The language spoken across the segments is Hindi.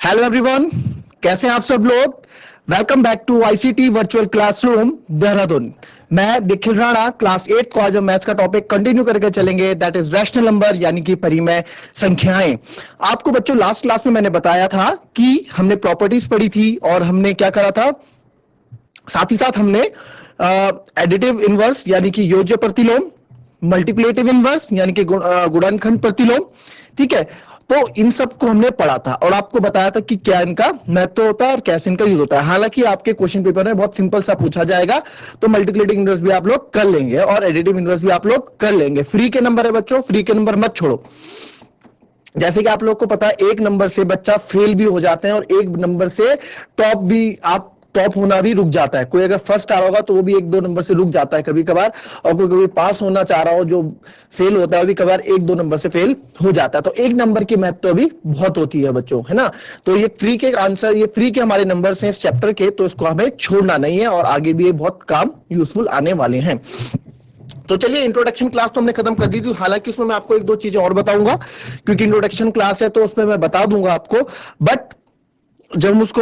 हेलो एवरीवन, कैसे हैं आप सब लोग। Welcome back to ICT virtual classroom Dehradun. मैं निखिल राणा क्लास 8 को आज हम मैथ्स का टॉपिक कंटिन्यू करके चलेंगे, दैट इज रैशनल नंबर यानी कि परिमेय संख्याएं। आपको बच्चों लास्ट क्लास में मैंने बताया था कि हमने प्रॉपर्टीज पढ़ी थी और हमने क्या करा था, साथ ही साथ हमने एडिटिव इनवर्स यानी कि योज्य प्रतिलोम, मल्टीप्लेटिव इनवर्स यानी कि गुणनखंड प्रतिलोम, ठीक है। तो इन सब को हमने पढ़ा था और आपको बताया था कि क्या इनका महत्व होता है और कैसे इनका यूज होता है। हालांकि आपके क्वेश्चन पेपर में बहुत सिंपल सा पूछा जाएगा, तो मल्टीप्लेटिव इनवर्स भी आप लोग कर लेंगे और एडिटिव इनवर्स भी आप लोग कर लेंगे। फ्री के नंबर है बच्चों, फ्री के नंबर मत छोड़ो। जैसे कि आप लोग को पता है, एक नंबर से बच्चा फेल भी हो जाते हैं और एक नंबर से टॉप भी, आप टॉप होना भी रुक जाता है। कोई अगर फर्स्ट आ रहा होगा तो वो भी एक दो नंबर से रुक जाता है कभी कभार, और कोई कभी पास होना चाह रहा हो जो फेल होता है वो भी कभार एक दो नंबर से फेल हो जाता है। तो एक नंबर की महत्व भी बहुत होती है बच्चों, है ना। तो ये फ्री के आंसर, ये फ्री के हमारे नंबर हैं इस चैप्टर के, तो इसको हमें छोड़ना नहीं है और आगे भी ये बहुत काम यूजफुल आने वाले हैं। तो चलिए, इंट्रोडक्शन क्लास तो हमने खत्म कर दी थी। हालांकि उसमें मैं आपको एक दो चीजें और बताऊंगा, क्योंकि इंट्रोडक्शन क्लास है तो उसमें मैं बता दूंगा आपको। बट जब हम उसको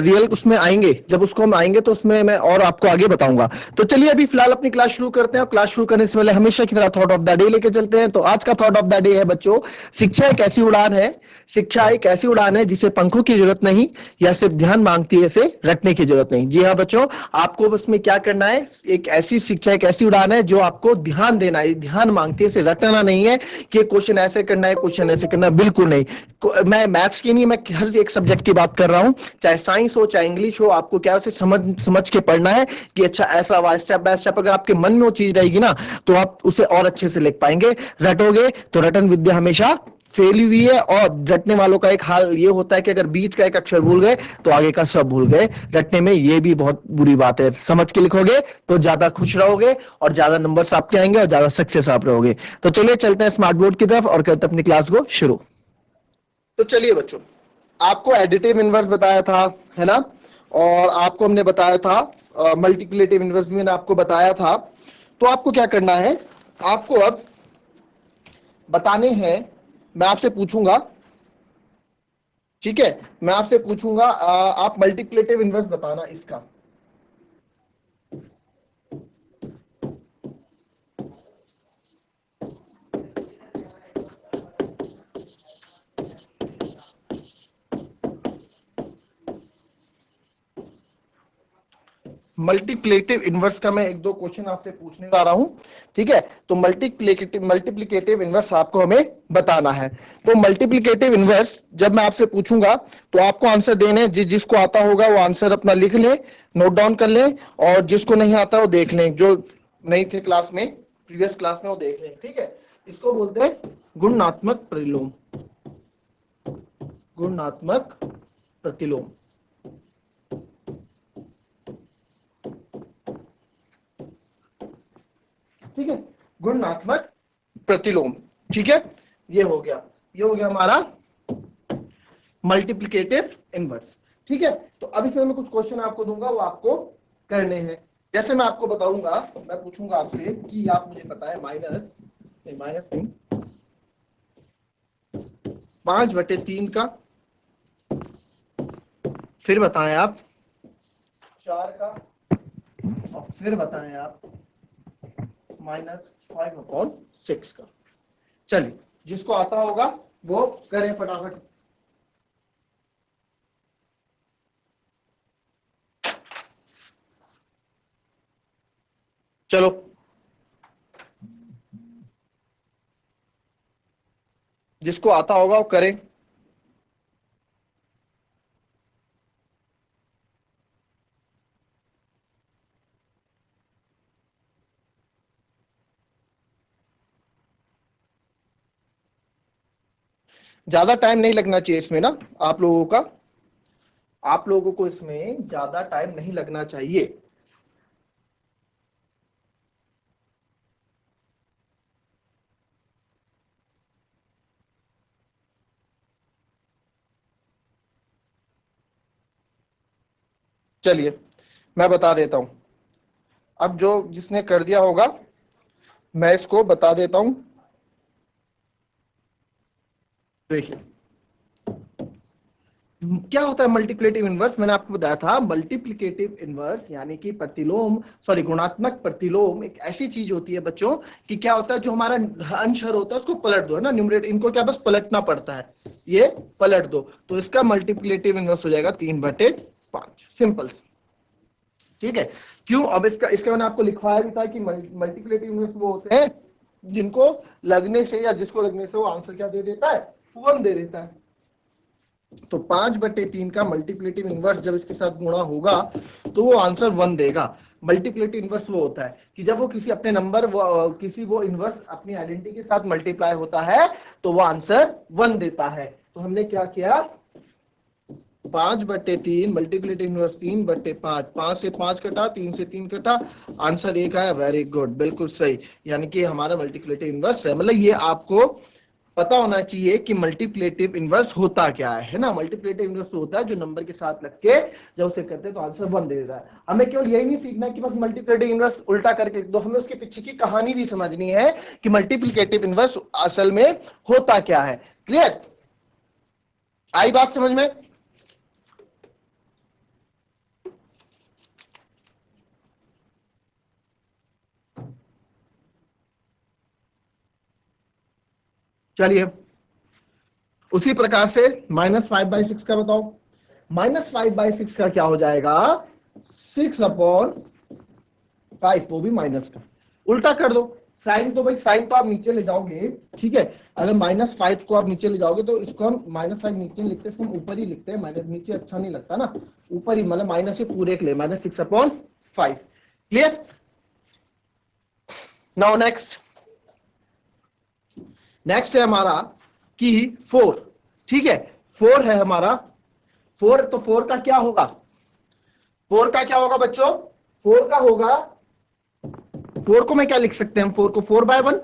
रियल उसमें आएंगे, जब उसको हम आएंगे तो उसमें मैं और आपको आगे बताऊंगा। तो चलिए अभी फिलहाल अपनी क्लास शुरू करते हैं, और क्लास शुरू करने से पहले हमेशा की तरह थॉट ऑफ द डे लेके चलते हैं। तो आज का थॉट ऑफ द डे है बच्चों, शिक्षा एक ऐसी उड़ान है, शिक्षा एक ऐसी उड़ान है जिसे पंखों की जरूरत नहीं, या सिर्फ ध्यान मांगती है, इसे रटने की जरूरत नहीं। जी हाँ बच्चों, आपको बस में क्या करना है, एक ऐसी शिक्षा एक ऐसी उड़ान है जो आपको ध्यान देना है, ध्यान मांगती है, इसे रटना नहीं है कि क्वेश्चन ऐसे करना है, क्वेश्चन ऐसे करना है, बिल्कुल नहीं। मैं मैथ्स की नहीं, मैं हर एक सब्जेक्ट की बात कर रहा हूं, चाहे साइंस हो चाहे इंग्लिश हो। आपको क्या उसे समझ समझ के पढ़ना है कि अच्छा ऐसा हुआ, स्टेप बाय स्टेप। अगर आपके मन में वो चीज रहेगी ना, तो आप उसे और अच्छे से लिख पाएंगे। रटोगे तो रटन विद्या हमेशा फेली हुई है, और रटने वालों का एक हाल ये होता है कि अगर बीच का एक अक्षर भूल गए तो आगे का सब भूल गए। रटने में ये भी बहुत बुरी बात है। समझ के लिखोगे तो ज्यादा खुश रहोगे और ज्यादा नंबर्स आपके आएंगे और ज्यादा सक्सेस आप रहोगे। तो चलिए चलते हैं स्मार्ट बोर्ड की तरफ और करते हैं अपनी क्लास को शुरू। तो चलिए बच्चों, आपको एडिटिव इनवर्स बताया था, है ना, और आपको हमने बताया था मल्टीप्लिकेटिव इनवर्स भी मैंने आपको बताया था। तो आपको क्या करना है, आपको अब बताने हैं, मैं आपसे पूछूंगा, ठीक है, मैं आपसे पूछूंगा, आप मल्टीप्लिकेटिव इनवर्स बताना इसका। मल्टीप्लिकेटिव इनवर्स का मैं एक दो क्वेश्चन आपसे पूछने जा रहा हूं, ठीक है। तो मल्टीप्लिकेटिव इनवर्स आपको हमें बताना है। तो मल्टीप्लिकेटिव इनवर्स जब मैं आपसे पूछूंगा तो आपको आंसर देने, जिसको आता होगा वो आंसर अपना लिख ले, नोट डाउन कर ले, और जिसको नहीं आता वो देख लें, जो नहीं थे क्लास में, प्रीवियस क्लास में, वो देख लें, ठीक है। इसको बोलते हैं गुणात्मक प्रतिलोम, गुणात्मक प्रतिलोम, ठीक है, गुणात्मक प्रतिलोम, ठीक है। ये हो गया, ये हो गया हमारा मल्टीप्लिकेटिव इनवर्स, ठीक है। तो अब इसमें मैं कुछ क्वेश्चन आपको दूंगा, वो आपको करने हैं। जैसे मैं आपको बताऊंगा, मैं पूछूंगा आपसे कि आप मुझे बताएं माइनस नहीं 5/3 का, फिर बताएं आप 4 का, और फिर बताएं आप -5/6 का। चलिए, जिसको आता होगा वो करें फटाफट। चलो, जिसको आता होगा वो करे। ज्यादा टाइम नहीं लगना चाहिए इसमें ना, आप लोगों का, आप लोगों को इसमें ज्यादा टाइम नहीं लगना चाहिए। चलिए मैं बता देता हूं, अब जो जिसने कर दिया होगा मैं इसको बता देता हूं। देखिए, क्या होता है मल्टीप्लिकेटिव इनवर्स? मैंने आपको बताया था मल्टीप्लिकेटिव इनवर्स यानी कि प्रतिलोम, सॉरी गुणात्मक प्रतिलोम एक ऐसी चीज होती है बच्चों कि क्या होता है, जो हमारा अंश हर होता है उसको पलट दो, है ना, न्यूमरेटर, इनको क्या बस पलटना पड़ता है, ये पलट दो, तो इसका मल्टीप्लिकेटिव इनवर्स हो जाएगा 3/5, सिंपल। ठीक है, क्यों? अब इसका इसका मैंने आपको लिखवाया भी था कि मल्टीप्लिकेटिव इनवर्स वो होते हैं जिनको लगने से या जिसको लगने से वो आंसर क्या दे देता है, 1 दे देता है। तो 5/3 का मल्टीप्लिकेटिव इनवर्स जब इसके साथ गुणा होगा तो वो आंसर 1 देगा। मल्टीप्लिकेटिव इनवर्स वो होता है कि जब वो किसी अपने नंबर किसी वो इनवर्स अपनी आइडेंटिटी के साथ मल्टीप्लाई होता है तो वो आंसर 1 देता है। तो हमने क्या किया, 5/3 मल्टीप्लिकेटिव इनवर्स 3/5, 5 से 5 कटा, 3 से 3 कटा, आंसर 1 आया। वेरी गुड, बिल्कुल सही, यानी कि हमारा मल्टीप्लिकेटिव इनवर्स है। मतलब ये आपको पता होना चाहिए कि मल्टीप्लिकेटिव इनवर्स होता क्या है ना। मल्टीप्लिकेटिव इनवर्स होता है जो नंबर के साथ लग के जब उसे करते हैं तो आंसर 1 दे देता है। हमें केवल यही नहीं सीखना कि बस मल्टीप्लिकेटिव इनवर्स उल्टा करके लिख दो, हमें उसके पीछे की कहानी भी समझनी है कि मल्टीप्लिकेटिव इनवर्स असल में होता क्या है। क्लियर? आई बात समझ में? चलिए, उसी प्रकार से -5/6 का बताओ। -5/6 का क्या हो जाएगा, 6/5, वो भी माइनस का। उल्टा कर दो, साइन तो भाई साइन तो आप नीचे ले जाओगे, ठीक है। अगर -5 को आप नीचे ले जाओगे तो इसको हम -5 नीचे लिखते हैं, इसको हम ऊपर ही लिखते हैं, माइनस नीचे अच्छा नहीं लगता ना, ऊपर ही, मतलब माइनस से पूरे के लिए -6/5। क्लियर? नाउ नेक्स्ट है हमारा कि 4, ठीक है, 4 है हमारा, 4, तो 4 का क्या होगा, 4 का क्या होगा बच्चों, 4 का होगा, 4 को मैं क्या लिख सकते हैं हम, 4 को 4/1,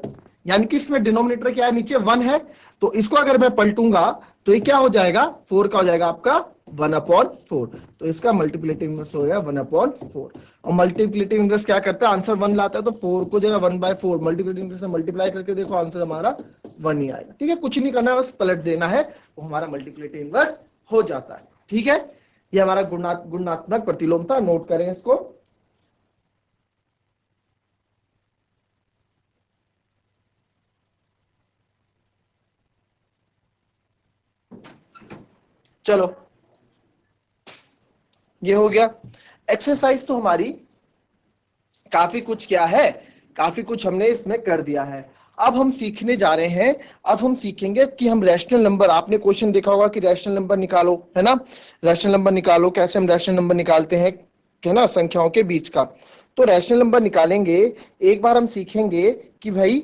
यानी कि इसमें डिनोमिनेटर क्या है, नीचे 1 है, तो इसको अगर मैं पलटूंगा तो ये क्या हो जाएगा, 4 का हो जाएगा आपका 1/4, तो इसका मल्टीप्लिकेटिव इनवर्स हो गया 1/4। और मल्टीप्लिकेटिव इनवर्स क्या करता है, आंसर 1 लाता है, तो 4 को जो है 1/4 मल्टीप्लिकेटिव इनवर्स से मल्टीप्लाई करके देखो, आंसर हमारा 1 ही आएगा। ठीक है, कुछ नहीं करना है, बस पलट देना है, वो हमारा मल्टीप्लिकेटिव इनवर्स हो जाता है। ठीक है, ये हमारा गुणात्मक प्रतिलोम था, नोट करें इसको। चलो, ये हो गया। एक्सरसाइज तो हमारी काफी कुछ क्या है, काफी कुछ हमने इसमें कर दिया है। अब हम सीखने जा रहे हैं, अब हम सीखेंगे कि हम रैशनल नंबर, आपने क्वेश्चन देखा होगा कि रैशनल नंबर निकालो, है ना, रैशनल नंबर निकालो, कैसे हम रैशनल नंबर निकालते हैं, है ना, संख्याओं के बीच का। तो रैशनल नंबर निकालेंगे, एक बार हम सीखेंगे कि भाई,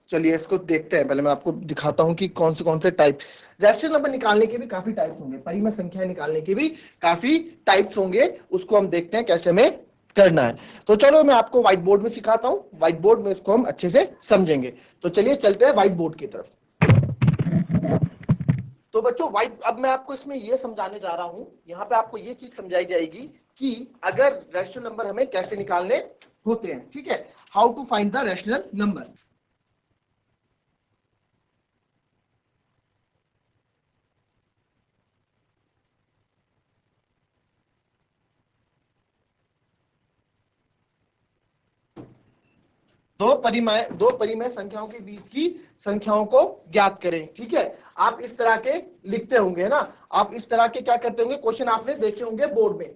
चलिए इसको देखते हैं, पहले मैं आपको दिखाता हूं कि कौन से टाइप, रैशनल नंबर निकालने के भी काफी टाइप्स होंगे, परिमेय संख्या निकालने के भी काफी टाइप्स होंगे, उसको हम देखते हैं कैसे हमें करना है। तो चलो मैं आपको व्हाइट बोर्ड में सिखाता हूं, व्हाइट बोर्ड में इसको हम अच्छे से समझेंगे। तो चलिए चलते हैं व्हाइट बोर्ड की तरफ। तो बच्चों व्हाइट, अब मैं आपको इसमें यह समझाने जा रहा हूं, यहां पे आपको ये चीज समझाई जाएगी कि अगर रैशनल नंबर हमें कैसे निकालने होते हैं। ठीक है, how to find the rational number. दो परिमेय संख्याओं के बीच की संख्याओं को ज्ञात करें। ठीक है, आप इस तरह के लिखते होंगे ना, आप इस तरह के क्या करते होंगे, क्वेश्चन आपने देखे होंगे बोर्ड में।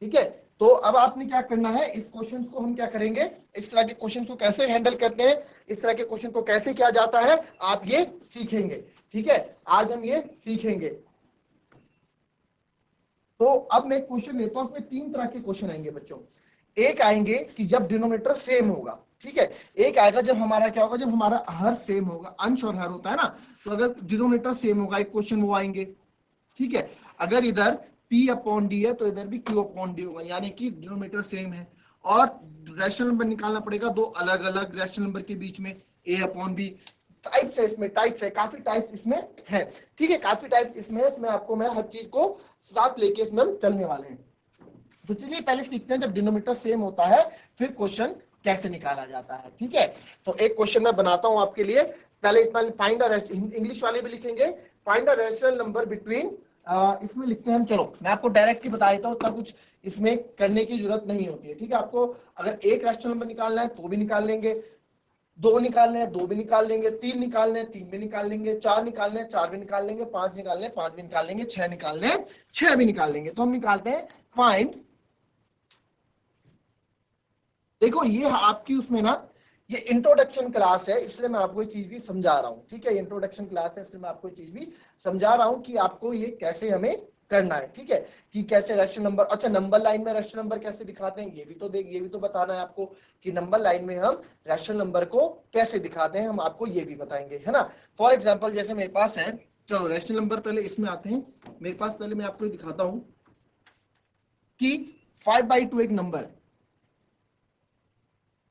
ठीक है, तो अब आपने क्या करना है, इस क्वेश्चन को हम क्या करेंगे, इस तरह के क्वेश्चन को कैसे हैंडल करते हैं, इस तरह के क्वेश्चन को कैसे किया जाता है, आप ये सीखेंगे। ठीक है, आज हम ये सीखेंगे। तो अब मैं क्वेश्चन लेता हूं, उसमें 3 तरह के क्वेश्चन आएंगे बच्चों। एक आएंगे कि जब डिनोमिनेटर सेम होगा, ठीक है, एक आएगा जब हमारा क्या होगा, जब हमारा हर सेम होगा, अंश और हर होता है ना, तो अगर डिनोमिनेटर सेम होगा, एक क्वेश्चन वो आएंगे। ठीक है, अगर इधर P/D है तो इधर भी Q/D होगा, यानी कि डिनोमिनेटर सेम है, और रैशनल नंबर निकालना पड़ेगा दो अलग अलग रैशनल नंबर के बीच में, A/B। टाइप्स है इसमें, टाइप्स है, काफी टाइप्स इसमें है। ठीक है, काफी टाइप्स इसमें, इसमें आपको मैं हर चीज को साथ लेके इसमें हम चलने वाले हैं। तो चलिए पहले सीखते हैं, जब डिनोमिनेटर सेम होता है फिर क्वेश्चन कैसे निकाला जाता है। ठीक है, तो एक क्वेश्चन मैं बनाता हूं आपके लिए। पहले इतना फाइंड द इंग्लिश वाले भी लिखेंगे, find the rational number between, इसमें लिखते हैं हम, चलो मैं आपको डायरेक्ट ही बता देता हूं, इतना कुछ इसमें करने की जरूरत नहीं होती है। ठीक है, आपको अगर एक रैशनल नंबर निकालना है तो भी निकाल लेंगे, दो निकालने हैं दो भी निकाल लेंगे, तीन निकालने हैं तीन भी निकाल लेंगे, चार निकालने हैं चार भी निकाल लेंगे, पांच निकालने हैं पांच भी निकाल लेंगे, छह निकालने हैं छह भी निकाल लेंगे। तो हम निकालते हैं फाइंड, देखो ये आपकी उसमें ना, ये इंट्रोडक्शन क्लास है इसलिए मैं आपको ये चीज भी समझा रहा हूं। ठीक है, इंट्रोडक्शन क्लास है इसलिए मैं आपको ये चीज भी समझा रहा हूं कि आपको ये कैसे हमें करना है। ठीक है, कि कैसे रैशनल नंबर, अच्छा नंबर लाइन में रैशनल नंबर कैसे दिखाते हैं ये भी तो ये भी तो बताना है आपको, कि नंबर लाइन में हम रैशनल नंबर को कैसे दिखाते हैं, हम आपको ये भी बताएंगे, है ना। फॉर एग्जाम्पल जैसे मेरे पास है, चलो रैशनल नंबर पहले इसमें आते हैं मेरे पास, पहले मैं आपको दिखाता हूं कि 5/2 एक नंबर है,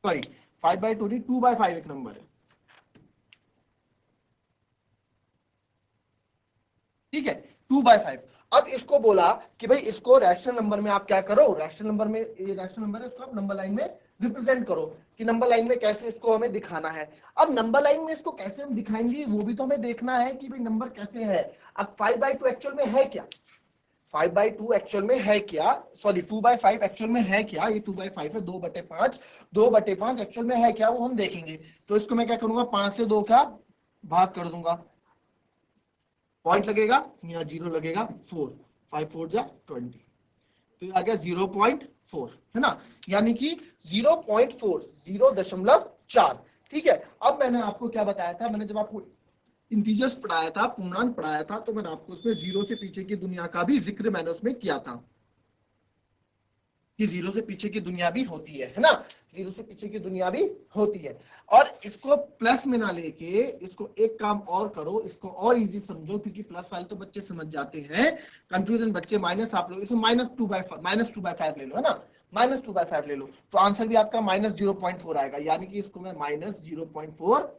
सॉरी 5/2 नहीं 2/5 एक नंबर है। ठीक है, 2/5। अब इसको बोला कि भाई इसको रैशनल नंबर में आप क्या करो, रैशनल नंबर में, ये रैशनल नंबर है, इसको आप नंबर लाइन में रिप्रेजेंट करो, कि नंबर लाइन में कैसे इसको हमें दिखाना है। अब नंबर लाइन में इसको कैसे हम दिखाएंगे वो भी तो हमें देखना है कि भाई नंबर कैसे है। अब 5/2 एक्चुअल में है क्या, 5/2 एक्चुअल में है क्या, सॉरी 2/5 एक्चुअल में है क्या, ये 2/5 है, 2/5, 2/5 एक्चुअल में है क्या वो हम देखेंगे। तो इसको मैं क्या करूंगा, 5 से 2 का भाग कर दूंगा, पॉइंट लगेगा या जीरो लगेगा, 4, 5 4 जा 20, तो आ गया 0.4, है ना, यानी कि 0.4, 0.4। ठीक है, अब मैंने आपको क्या बताया था, मैंने जब आपको इंटीजर्स पढ़ाया था, पूर्णांक पढ़ाया था, तो मैंने आपको उसमें जीरो से पीछे की दुनिया का भी जिक्र मैंने उसमें किया था, कि जीरो से पीछे की दुनिया भी होती है ना, जीरो से पीछे की दुनिया भी होती है। और इसको प्लस में ना लेके इसको एक काम और करो, इसको और इजी समझो, क्योंकि प्लस वाले तो बच्चे समझ जाते हैं, कंफ्यूजन बच्चे, माइनस आप लोग इसमें -2/5 ले लो, है ना, -2/5 ले लो, तो आंसर भी आपका -0.4 आएगा, यानी कि इसको मैं -0.4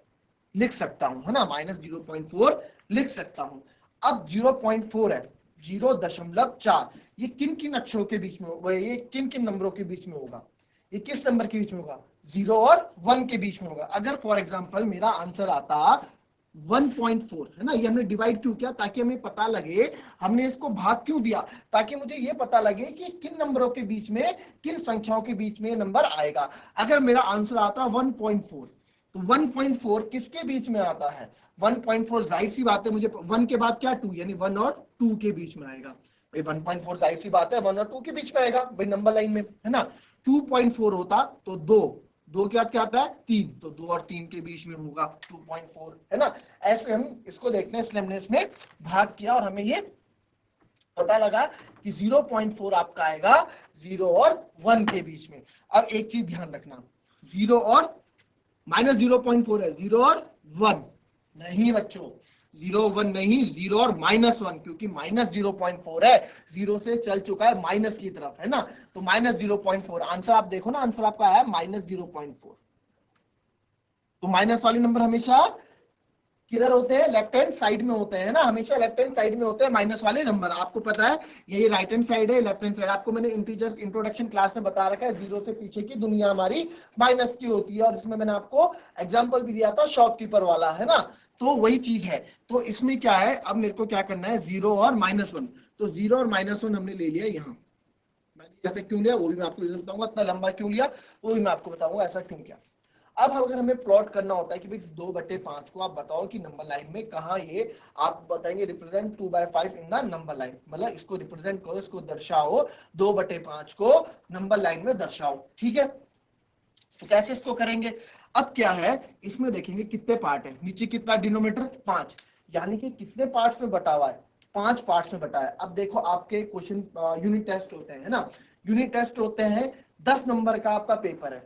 लिख सकता हूं, है ना, -0.4 लिख सकता हूं। अब 0.4 है, 0.4, ये किन किन अक्षरों के बीच में होगा, ये किन किन नंबरों के बीच में होगा, ये किस नंबर के बीच में होगा, 0 और 1 के बीच में होगा। अगर फॉर एग्जांपल मेरा आंसर आता 1.4, है ना, ये हमने डिवाइड क्यों किया, ताकि हमें पता लगे, हमने इसको भाग क्यों दिया, ताकि मुझे ये पता लगे कि किन नंबरों के बीच में, किन संख्याओं के बीच में नंबर आएगा। अगर मेरा आंसर आता 1.4, तो 1.4 किसके बीच में आता है, 1.4 जाहिर सी बात है, मुझे 1 के बाद क्या 2, यानी 1 और 2 के बीच में आएगा भाई, 1.4 जाहिर सी बात है 1 और 2 के बीच में आएगा भाई नंबर लाइन में, है ना। 2.4 होता तो 2 के बाद क्या आता है 3, तो 2 और 3 के बीच में होगा 2.4, है ना। ऐसे हम इसको देखते हैं, इसलिए हमने इसमें भाग किया और हमें ये पता लगा कि 0.4 आपका आएगा 0 और 1 के बीच में। अब एक चीज ध्यान रखना, 0 और -0.4 है, 0 और 1 नहीं बच्चों, 0 1 नहीं, 0 और -1, क्योंकि -0.4 है, 0 से चल चुका है माइनस की तरफ, है ना, तो -0.4 आंसर आप देखो ना, आंसर आपका आया -0.4। तो माइनस वाले नंबर हमेशा किधर होते हैं, लेफ्ट हैंड साइड में होते हैं ना, हमेशा लेफ्ट हैंड साइड में होते हैं माइनस वाले नंबर, आपको पता है ये राइट हैंड साइड है, लेफ्ट हैंड साइड, आपको मैंने इंटीजर्स इंट्रोडक्शन क्लास में बता रखा है, जीरो से पीछे की दुनिया हमारी माइनस की होती है, और इसमें मैंने आपको एग्जांपल भी दिया था शॉपकीपर वाला, है ना, तो वही चीज है। तो इसमें क्या है, अब मेरे को क्या करना है, 0 और -1, तो 0 और -1 हमने ले लिया यहाँ, मैंने ऐसे क्यों लिया वो भी मैं आपको बताऊंगा, इतना लंबा क्यों लिया वो भी मैं आपको बताऊंगा ऐसा क्यों किया। अब अगर हमें प्लॉट करना होता है कि भाई 2/5 को आप बताओ कि नंबर लाइन में कहा, ये आप बताएंगे represent 2/5 in the number line, मतलब इसको रिप्रेजेंट करो, इसको दर्शाओ, 2/5 को नंबर लाइन में दर्शाओ। ठीक है, तो कैसे इसको करेंगे, अब क्या है इसमें देखेंगे कितने पार्ट है, नीचे कितना डिनोमिनेटर 5, यानी कि कितने पार्ट्स में बटा हुआ है, 5 पार्ट्स में बटा है। अब देखो आपके क्वेश्चन यूनिट टेस्ट होते हैं, है ना, यूनिट टेस्ट होते हैं, 10 नंबर का आपका पेपर है,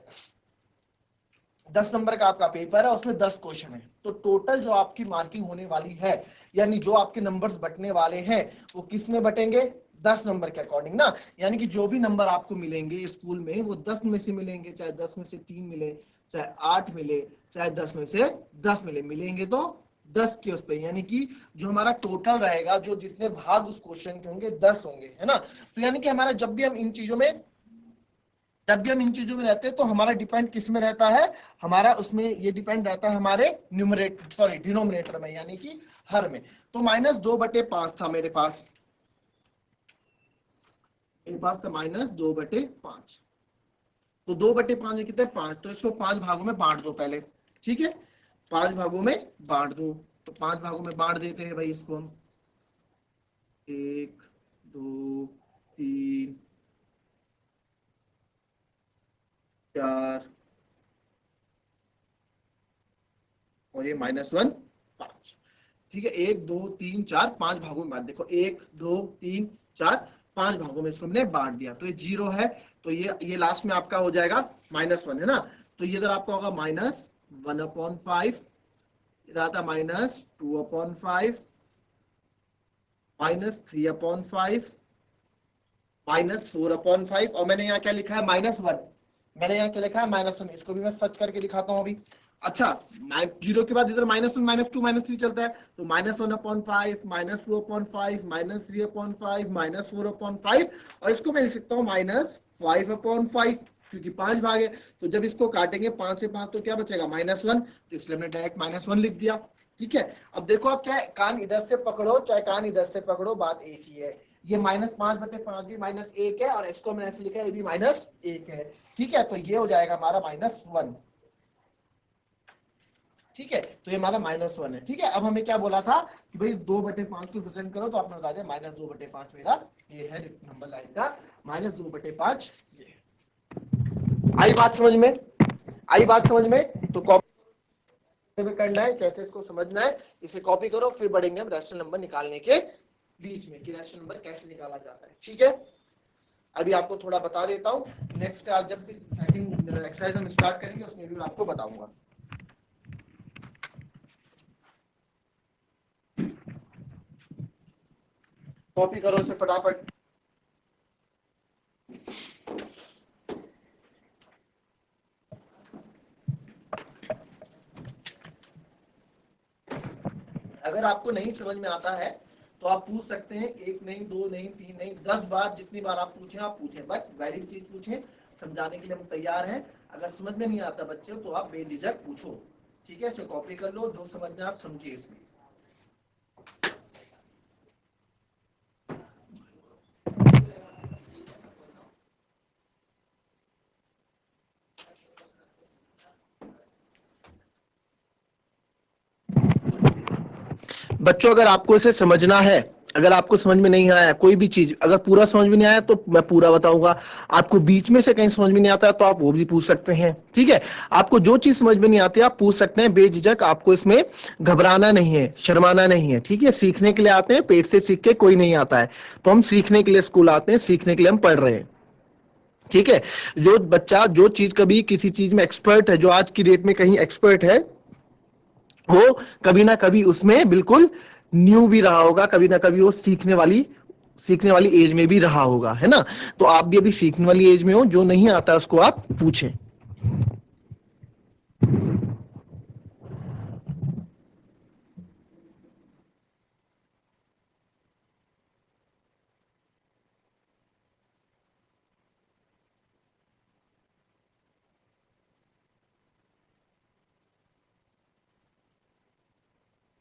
10 नंबर का आपका पेपर है, उसमें 10 क्वेश्चन है, तो टोटल जो आपकी मार्किंग होने वाली है, यानी जो आपके नंबर्स बटने वाले हैं वो किस में बटेंगे, 10 नंबर के अकॉर्डिंग ना, यानी कि जो भी नंबर आपको मिलेंगे स्कूल में वो 10 में से मिलेंगे, चाहे 10 में से 3 मिले, चाहे 8 मिले, चाहे 10 में से 10 मिलेंगे तो 10 के उस पे, यानी कि जो हमारा टोटल रहेगा, जो जितने भाग उस क्वेश्चन के होंगे 10 होंगे, है ना। तो यानी कि हमारा जब भी हम इन चीजों में जब भी हम इन चीजों में रहते हैं तो हमारा डिपेंड किस में रहता है, हमारा उसमें ये डिपेंड रहता है हमारे डिनोमिनेटर में, यानी कि हर में। तो -2/5 था मेरे पास था -2/5। तो 2/5 में कितने 5, तो इसको 5 भागों में बांट दो पहले। ठीक है, 5 भागों में बांट दो। तो 5 भागों में बांट देते हैं भाई इसको हम। 1 2 3 4 और ये -1 5। ठीक है, 1 2 3 4 5 भागों में बांट, देखो 1 2 3 4 5 भागों में इसको हमने बांट दिया। तो ये 0 है, तो ये लास्ट में आपका हो जाएगा -1, है ना। तो ये इधर आपका होगा -1/5, इधर आता -2/5, -3/5, -4/5, और मैंने यहाँ क्या लिखा है -1। मैंने यहाँ क्या लिखा है -1, इसको भी मैं सर्च करके दिखाता हूँ अभी। अच्छा, 0 के बाद इधर -1 -2 -3 चलता है, तो -1/5, -2/5, -3/5, -4/5, और इसको मैं लिख सकता हूँ -5/5, क्योंकि 5 भाग है। तो जब इसको काटेंगे 5 से 5 तो क्या बचेगा -1, तो इसलिए हमने डायरेक्ट -1 लिख दिया। ठीक है, अब देखो, आप चाहे कान इधर से पकड़ो चाहे कान इधर से पकड़ो, बात एक ही है। ये -5/5 भी -1 है, और इसको मैंने ऐसे लिखा है, ये भी -1 है। ठीक है, तो ये हो जाएगा हमारा -1। ठीक है, तो ये हमारा -1 है। ठीक है, अब हमें क्या बोला था कि भाई 2/5 को प्रेजेंट करो, तो आपने बता दिया -2/5 मेरा ये है नंबर लाइन का -2/5। ये आई बात समझ में? आई बात समझ में? तो कॉपी में करना है, कैसे इसको समझना है, इसे कॉपी करो, फिर बढ़ेंगे हम रैशनल नंबर निकालने के बीच में कि रैशनल नंबर कैसे निकाला जाता है। ठीक है, अभी आपको थोड़ा बता देता हूँ, नेक्स्ट क्लास जब फिर सेकंड एक्सरसाइज हम स्टार्ट करेंगे उसमें भी आपको बताऊंगा। कॉपी करो इसे फटाफट। अगर आपको नहीं समझ में आता है तो आप पूछ सकते हैं, 1 नहीं 2 नहीं 3 नहीं 10 बार, जितनी बार आप पूछें, बट वैलिड चीज पूछें, समझाने के लिए हम तैयार हैं। अगर समझ में नहीं आता बच्चे तो आप बेझिझक पूछो। ठीक है, इसे कॉपी कर लो, जो समझना आप समझिए इसमें। बच्चों, अगर आपको इसे समझना है, अगर आपको समझ में नहीं आया कोई भी चीज, अगर पूरा समझ में नहीं आया तो मैं पूरा बताऊंगा, आपको बीच में से कहीं समझ में नहीं आता तो आप वो भी पूछ सकते हैं। ठीक है, आपको जो चीज समझ में नहीं आती आप पूछ सकते हैं बेझिझक, आपको इसमें घबराना नहीं है, शर्माना नहीं है। ठीक है, सीखने के लिए आते हैं, पेट से सीख के कोई नहीं आता है, तो हम सीखने के लिए स्कूल आते हैं, सीखने के लिए हम पढ़ रहे हैं। ठीक है, जो बच्चा जो चीज कभी किसी चीज में एक्सपर्ट है, जो आज की डेट में कहीं एक्सपर्ट है, वो कभी ना कभी उसमें बिल्कुल न्यू भी रहा होगा, कभी ना कभी वो सीखने वाली एज में भी रहा होगा, है ना। तो आप भी अभी सीखने वाली एज में हो, जो नहीं आता उसको आप पूछें।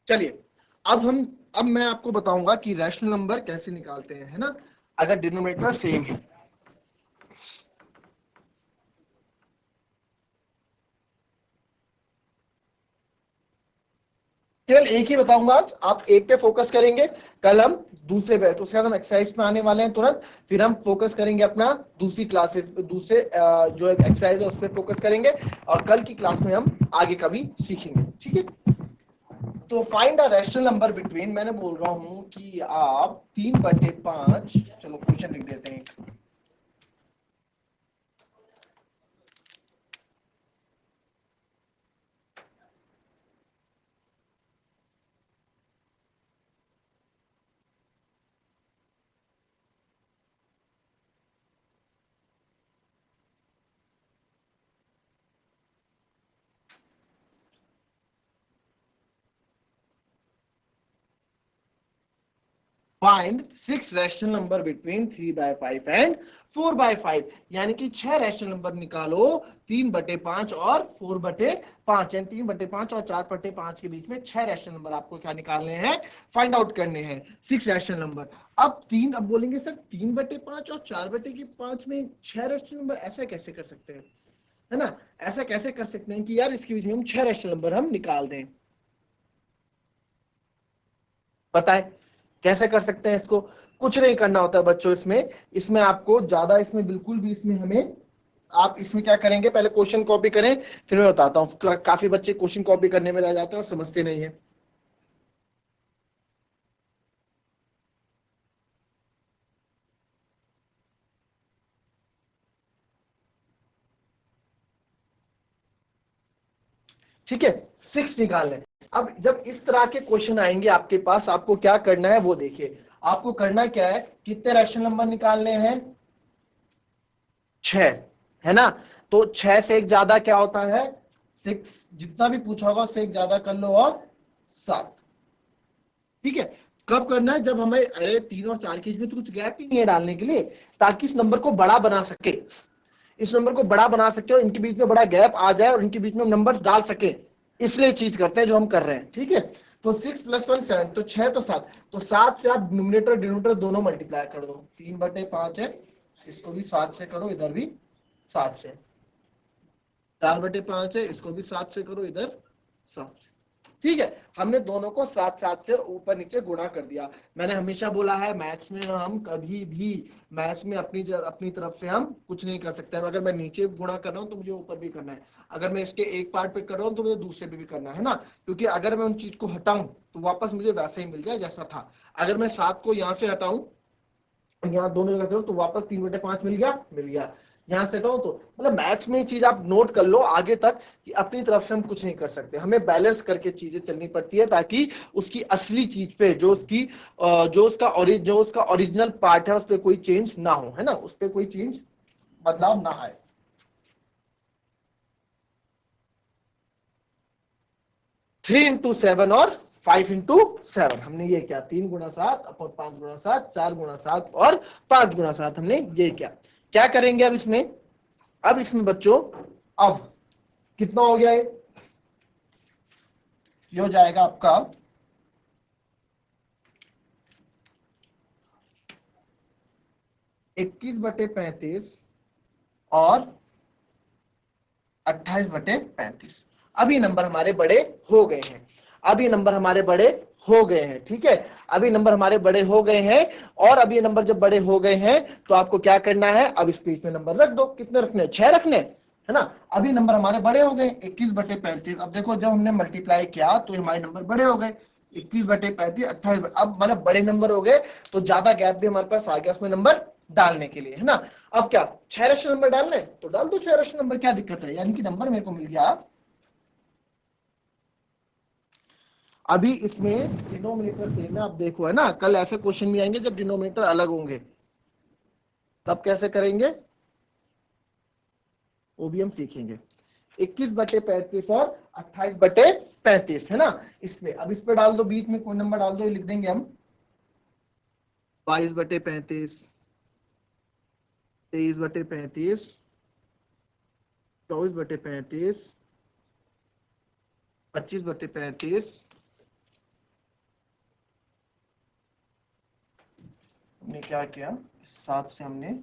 चलिए, अब मैं आपको बताऊंगा कि रैशनल नंबर कैसे निकालते हैं, है ना, अगर डिनोमिनेटर सेम है। केवल एक ही बताऊंगा आज, आप एक पे फोकस करेंगे, कल हम दूसरे पे, तो उसके बाद हम एक्सरसाइज में आने वाले हैं तुरंत, फिर हम फोकस करेंगे अपना दूसरी क्लासेस, दूसरे जो एक्सरसाइज है उस पर फोकस करेंगे, और कल की क्लास में हम आगे का भी सीखेंगे। ठीक है, तो find a rational number between, मैंने बोल रहा हूं कि आप 3/5, चलो क्वेश्चन लिख देते हैं। Find 6 rational number between 3/5 and 4/5, यानी कि 6 रैशनल नंबर निकालो 3/5 और 4/5, यानी 3/5 और 4/5 के बीच में 6 रैशनल नंबर आपको क्या निकालने हैं, फाइंड आउट करने हैं, 6 रैशनल नंबर। अब बोलेंगे सर 3/5 और 4/5 में 6 रैशनल नंबर ऐसा कैसे कर सकते हैं, है ना, ऐसा कैसे कर सकते हैं कि यार इसके बीच में हम 6 रैशनल नंबर हम निकाल दें। पता है कैसे कर सकते हैं इसको, कुछ नहीं करना होता है बच्चों, इसमें इसमें आपको ज्यादा, इसमें बिल्कुल भी, इसमें हमें, आप इसमें क्या करेंगे, पहले क्वेश्चन कॉपी करें फिर मैं बताता हूं। काफी बच्चे क्वेश्चन कॉपी करने में रह जाते हैं और समझते नहीं है। ठीक है, 6 निकाल लें। अब जब इस तरह के क्वेश्चन आएंगे आपके पास, आपको क्या करना है वो देखिए। आपको करना क्या है, कितने रैशनल नंबर निकालने हैं, 6, है ना। तो 6 से एक ज्यादा क्या होता है, 6, जितना भी पूछा होगा उससे एक ज्यादा कर लो और 7। ठीक है, कब करना है, जब हमें अरे 3 और 4 के बीच में तो कुछ गैप ही नहीं है डालने के लिए, ताकि इस नंबर को बड़ा बना सके, इस नंबर को बड़ा बना सकते हो, इनके बीच में बड़ा गैप आ जाए और इनके बीच में नंबर डाल सके, इसलिए चीज करते हैं जो हम कर रहे हैं। ठीक है, तो 6 + 1 7, तो 6 तो 7, तो 7 से आप न्यूमरेटर डिनोमिनेटर दोनों मल्टीप्लाई कर दो, 3/5 है, इसको भी 7 से करो, इधर भी 7 से, 4/5 है, इसको भी 7 से करो, इधर 7 से। ठीक है, हमने दोनों को 7-7 से ऊपर नीचे गुणा कर दिया। मैंने हमेशा बोला है मैथ्स में हम कभी भी, मैथ्स में अपनी तरफ से हम कुछ नहीं कर सकते। अगर मैं नीचे गुणा कर रहा हूं तो मुझे ऊपर भी करना है, अगर मैं इसके एक पार्ट पे कर रहा हूं तो मुझे दूसरे पे भी करना है ना, क्योंकि अगर मैं उन चीज को हटाऊं तो वापस मुझे वैसे ही मिल जाए जैसा था। अगर मैं 7 को यहाँ से हटाऊं, यहाँ दोनों जगह से, तो वापस 3/5 मिल गया, यहाँ से हटाओ तो, मतलब मैथ्स में ये चीज आप नोट कर लो आगे तक कि अपनी तरफ से हम कुछ नहीं कर सकते, हमें बैलेंस करके चीजें चलनी पड़ती है, ताकि उसकी असली चीज पे जो उसका ओरिजिनल पार्ट है उस पर कोई चेंज ना हो, है ना, उस पर कोई चेंज, बदलाव ना आए। 3 × 7 और 5 × 7, हमने ये क्या, 3 × 7 और 5 × 7, 4 × 7 और 5 × 7, हमने ये क्या करेंगे अब इसमें, अब इसमें बच्चों, अब कितना हो गया, ये हो जाएगा आपका 21/35 और 28/35। अब ये नंबर हमारे बड़े हो गए हैं, अब ये नंबर हमारे बड़े हो गए हैं। ठीक है, अभी नंबर हमारे बड़े हो गए हैं, और अब ये नंबर जब बड़े हो गए हैं तो आपको क्या करना है, अब इस पेज में नंबर रख दो, कितने रखने, 6 रखने, है ना। अभी नंबर हमारे बड़े हो गए 21/35। अब देखो जब हमने मल्टीप्लाई किया तो हमारे नंबर बड़े हो गए, 21/35, 28, अब मतलब बड़े नंबर हो गए, तो ज्यादा गैप भी हमारे पास आ गया उसमें नंबर डालने के लिए, है ना। अब क्या 6 रैशनल नंबर डालने, तो डाल दो 6 रैशनल नंबर, क्या दिक्कत है, यानी कि नंबर मेरे को मिल गया। अभी इसमें डिनोमिनेटर सेम है, आप देखो, है ना, कल ऐसे क्वेश्चन भी आएंगे जब डिनोमिनेटर अलग होंगे, तब कैसे करेंगे वो भी हम सीखेंगे। 21/35 और 28/35, है ना। इसमें अब इस पे डाल दो, बीच में कोई नंबर डाल दो, ये लिख देंगे हम 22/35, 23/35, 24/35, 25/35, हमने क्या किया, इस 7 से हमने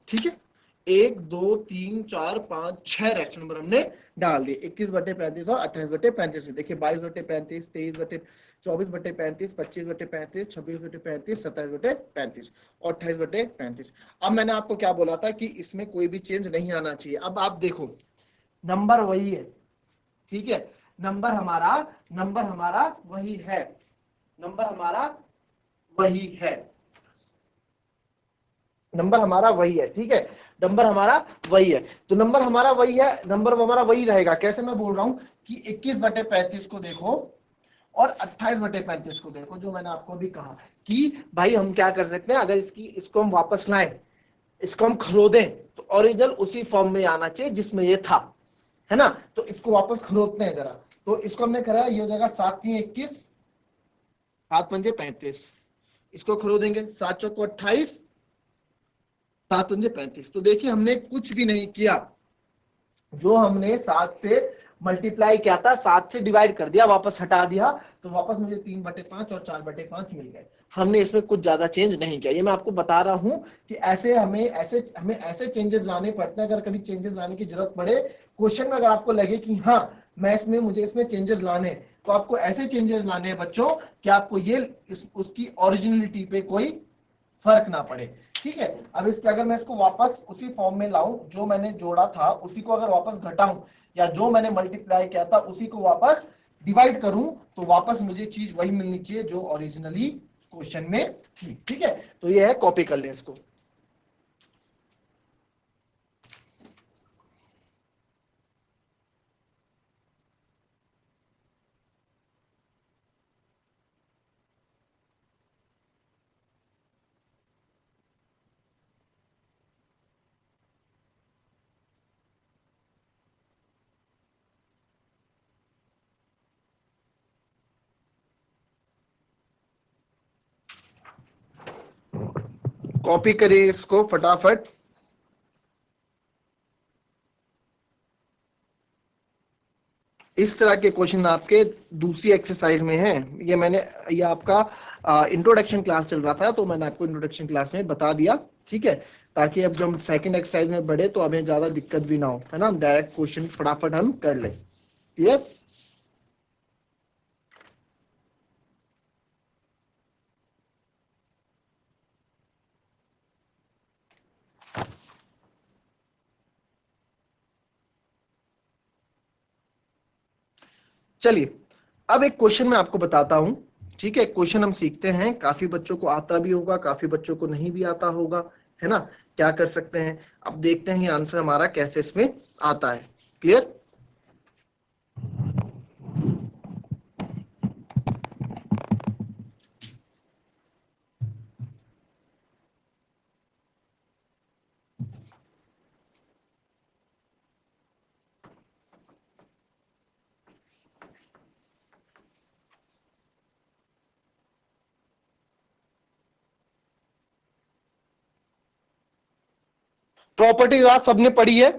ठीक है, 1 2 3 4 5 6 रैशनल नंबर हमने डाल दिए, 21/35 और 28/35 में। देखिए 22/35, 24/35, 25/35, 26/35, 27/35 और 28/35। अब मैंने आपको क्या बोला था कि इसमें कोई भी चेंज नहीं आना चाहिए। अब आप देखो नंबर वही है, ठीक है, नंबर हमारा वही है, नंबर हमारा वही है, नंबर हमारा वही है, ठीक है, नंबर हमारा वही है। तो नंबर हमारा वही है, नंबर हमारा वही रहेगा। कैसे मैं बोल रहा हूं कि 21/35 को देखो और 28/35 को देखो, जो मैंने आपको अभी कहा कि भाई हम क्या कर सकते हैं, अगर इसको हम वापस लाएं, इसको हम खरोदें, तो ओरिजिनल उसी फॉर्म में आना चाहिए जिसमें ये था, है ना। तो इसको वापस खरोदते हैं जरा। तो इसको हमने करा, ये हो जाएगा 7×3 = 21, 7×5 = 35, इसको खरोदेंगे, 7×4 = 28, 7×5 = 35। तो देखिए हमने कुछ भी नहीं किया, जो हमने 7 से मल्टीप्लाई किया था, 7 से डिवाइड कर दिया, वापस हटा दिया, तो वापस मुझे 3/5 और 4/5 मिल गए। हमने इसमें कुछ ज्यादा चेंज नहीं किया। ये मैं आपको बता रहा हूं कि हमें ऐसे चेंजेस लाने पड़ते हैं, अगर कभी चेंजेस लाने की जरूरत पड़े क्वेश्चन में, अगर आपको लगे कि हाँ मुझे इसमें चेंजेस लाने, तो आपको ऐसे चेंजेस लाने हैं बच्चों कि आपको उसकी ओरिजिनलिटी पे कोई फर्क ना पड़े, ठीक है। अब इसके अगर मैं इसको वापस उसी फॉर्म में लाऊं, जो मैंने जोड़ा था उसी को अगर वापस घटाऊं, या जो मैंने मल्टीप्लाई किया था उसी को वापस डिवाइड करूं, तो वापस मुझे चीज वही मिलनी चाहिए जो ओरिजिनली क्वेश्चन में थी, ठीक है। तो ये है, कॉपी कर लें इसको। कॉपी करिए इसको फटाफट। इस तरह के क्वेश्चन आपके दूसरी एक्सरसाइज में है। ये आपका इंट्रोडक्शन क्लास चल रहा था, तो मैंने आपको इंट्रोडक्शन क्लास में बता दिया, ठीक है, ताकि अब जब हम सेकंड एक्सरसाइज में बढ़े तो हमें ज्यादा दिक्कत भी ना हो, है ना, डायरेक्ट क्वेश्चन फटाफट हम कर ले। क्लियर। चलिए, अब एक क्वेश्चन मैं आपको बताता हूं, ठीक है। क्वेश्चन हम सीखते हैं, काफी बच्चों को आता भी होगा, काफी बच्चों को नहीं भी आता होगा, है ना। क्या कर सकते हैं, अब देखते हैं आंसर हमारा कैसे इसमें आता है। क्लियर। प्रॉपर्टीज आज सबने पढ़ी है,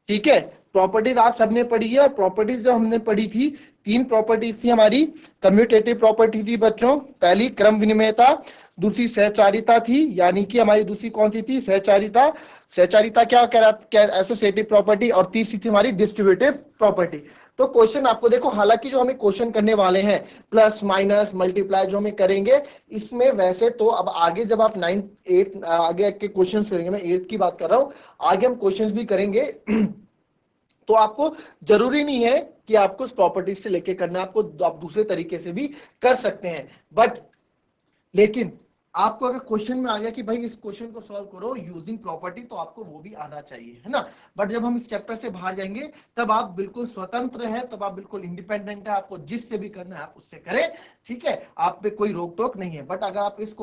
ठीक है। प्रॉपर्टीज आज सबने पढ़ी है, और प्रॉपर्टीज जो हमने पढ़ी थी, तीन प्रॉपर्टीज थी हमारी। कम्यूटेटिव प्रॉपर्टी थी बच्चों, पहली क्रम विनिमयता, दूसरी सहचारिता थी, यानी कि हमारी दूसरी कौन सी थी, सहचारिता। सहचारिता क्या कह रहा, क्या एसोसिएटिव प्रॉपर्टी, और तीसरी थी हमारी डिस्ट्रीब्यूटिव प्रॉपर्टी। तो क्वेश्चन आपको देखो, हालांकि जो हमें क्वेश्चन करने वाले हैं, प्लस माइनस मल्टीप्लाई जो हमें करेंगे, इसमें वैसे तो अब आगे जब आप 9th 8th आगे के क्वेश्चन करेंगे, मैं 8th की बात कर रहा हूं, आगे हम क्वेश्चंस भी करेंगे तो आपको जरूरी नहीं है कि आपको उस प्रॉपर्टीज से लेके करना, आप दूसरे तरीके से भी कर सकते हैं। बट लेकिन आपको अगर क्वेश्चन में आ गया कि भाई इस क्वेश्चन को सॉल्व करो यूजिंग प्रॉपर्टी, तो आपको वो भी आना चाहिए, है ना। बट जब हम इस चैप्टर से बाहर जाएंगे, तब आप बिल्कुल स्वतंत्र हैं, तब आप बिल्कुल इंडिपेंडेंट है, आपको जिससे भी करना है आप उससे करें, ठीक है। आप पे कोई रोक टोक नहीं है। बट अगर आप इस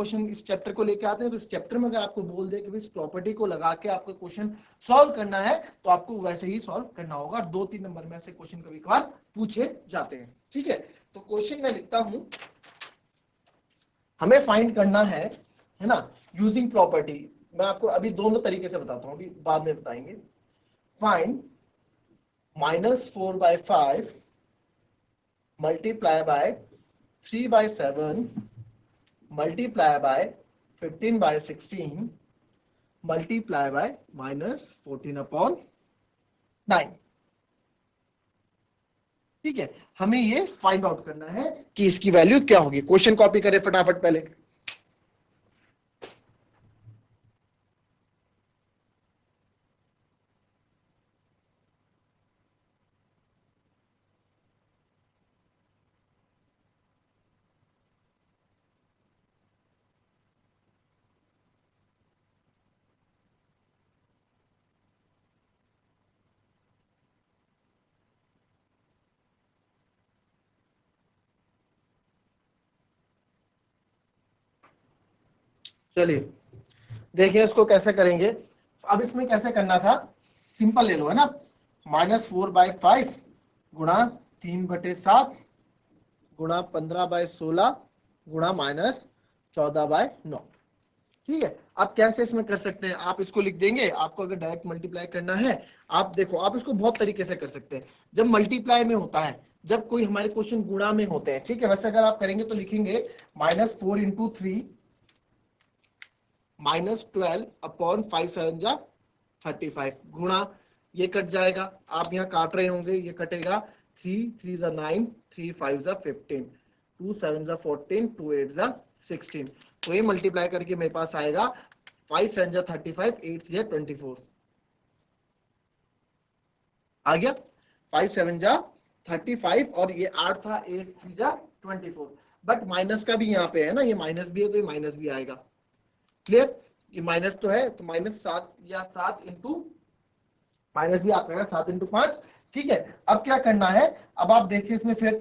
चैप्टर को लेके आते हैं, तो इस चैप्टर में अगर आपको बोल दे कि इस प्रॉपर्टी को लगा के आपको क्वेश्चन सॉल्व करना है, तो आपको वैसे ही सॉल्व करना होगा। 2-3 नंबर में ऐसे क्वेश्चन कभी कभार पूछे जाते हैं, ठीक है। तो क्वेश्चन मैं लिखता हूं, हमें फाइंड करना है ना, यूजिंग प्रॉपर्टी। मैं आपको अभी दोनों तरीके से बताता हूं, अभी बाद में बताएंगे। Find -4/5 multiply by 3/7 multiply by 15/16 multiply by -14/9, ठीक है। हमें ये फाइंड आउट करना है कि इसकी वैल्यू क्या होगी। क्वेश्चन कॉपी करें फटाफट पहले। चलिए देखिए इसको कैसे करेंगे। अब इसमें कैसे करना था, सिंपल ले लो है ना, -4/5 गुणा 3/7 गुणा 15/16 गुणा -14/9। ठीक है, आप कैसे इसमें कर सकते हैं, आप इसको लिख देंगे। आपको अगर डायरेक्ट मल्टीप्लाई करना है, आप देखो आप इसको बहुत तरीके से कर सकते हैं। जब मल्टीप्लाई में होता है, जब कोई हमारे क्वेश्चन गुणा में होते हैं, ठीक है, वैसे अगर आप करेंगे तो लिखेंगे -4 × 3 -12/5 35 गुणा, ये कट जाएगा, आप यहाँ काट रहे होंगे, ये कटेगा 3 3 9 3 5 15 2 7 14 2 8 16। तो ये मल्टीप्लाई करके मेरे पास आएगा 5 7 35 8 3 24 आ गया। 5 7 35 और ये 8 था, 8 3 24। बट माइनस का भी यहाँ पे है ना, ये माइनस भी है तो ये माइनस भी आएगा। क्लियर, ये माइनस तो है तो -7 या 7 इंटू माइनस भी आपका 7 × 5। ठीक है, अब क्या करना है, अब आप देखिए इसमें फिर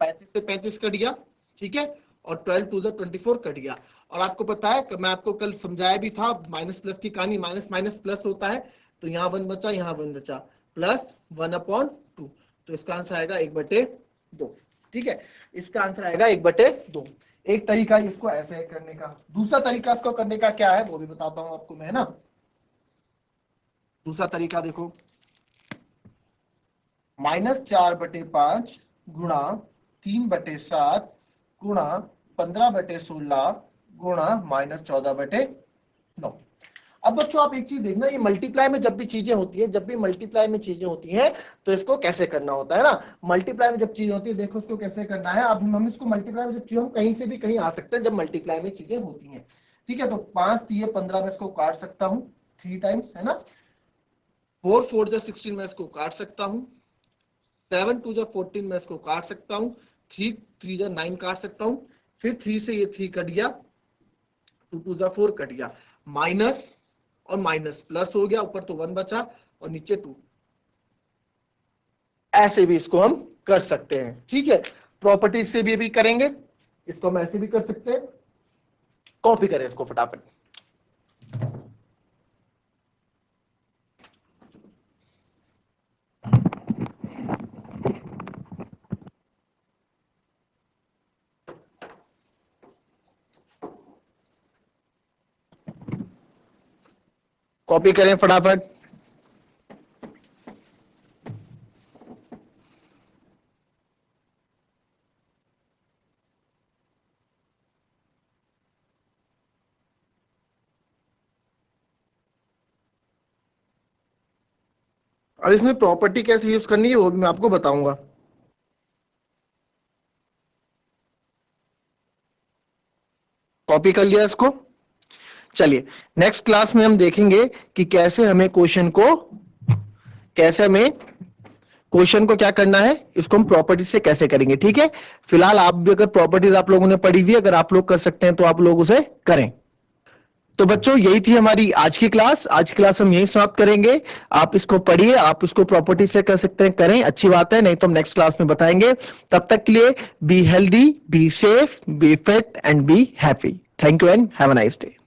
35 से 35 कट गया, ठीक है, और 12 2 24 कट गया। और आपको पता है मैं आपको कल समझाया भी था, माइनस प्लस की कहानी, माइनस माइनस प्लस होता है, तो यहाँ 1 बचा, यहाँ 1 बचा, +1/2। तो इसका आंसर आएगा 1/2। ठीक है, इसका आंसर आएगा 1/2। एक तरीका इसको ऐसे करने का। दूसरा तरीका इसको करने का क्या है वो भी बताता हूं आपको मैं ना। दूसरा तरीका देखो, -4/5 गुणा 3/7 गुणा 15/16 गुणा -14/9। अब बच्चों आप एक चीज देखना, ये मल्टीप्लाई में जब भी चीजें होती है, जब भी मल्टीप्लाई में चीजें होती हैं तो इसको कैसे करना होता है ना। मल्टीप्लाई में जब चीज होती है, देखो इसको कैसे करना है। अब हम इसको मल्टीप्लाई में जब चीज, हम कहीं से भी कहीं आ सकते हैं जब मल्टीप्लाई में चीजें होती हैं। ठीक है, तो 5 3 15 में इसको काट सकता हूं 3 टाइम्स, है ना। 4 4 16 में इसको काट सकता हूं, 7 2 14 में इसको काट सकता हूं, 3 3 9 काट सकता हूं, फिर 3 से ये 3 कट गया, 2 2 4 कट गया, माइनस और माइनस प्लस हो गया, ऊपर तो 1 बचा और नीचे 2। ऐसे भी इसको हम कर सकते हैं। ठीक है, प्रॉपर्टी से भी करेंगे, इसको हम ऐसे भी कर सकते हैं। कॉपी करें इसको फटाफट। कॉपी करें फटाफट। अब इसमें प्रॉपर्टी कैसे यूज करनी है वो भी मैं आपको बताऊंगा। कॉपी कर लिया इसको। चलिए नेक्स्ट क्लास में हम देखेंगे कि कैसे हमें क्वेश्चन को क्या करना है, इसको हम प्रॉपर्टी से कैसे करेंगे। ठीक है, फिलहाल आप भी अगर प्रॉपर्टीज आप लोगों ने पढ़ी हुई है, अगर आप लोग कर सकते हैं तो आप लोग उसे करें। तो बच्चों यही थी हमारी आज की क्लास। आज की क्लास हम यही समाप्त करेंगे। आप इसको पढ़िए, आप इसको प्रॉपर्टी से कर सकते हैं, करें, अच्छी बात है, नहीं तो हम नेक्स्ट क्लास में बताएंगे। तब तक के लिए be healthy, be safe, be fit and be happy. Thank you and have a nice day.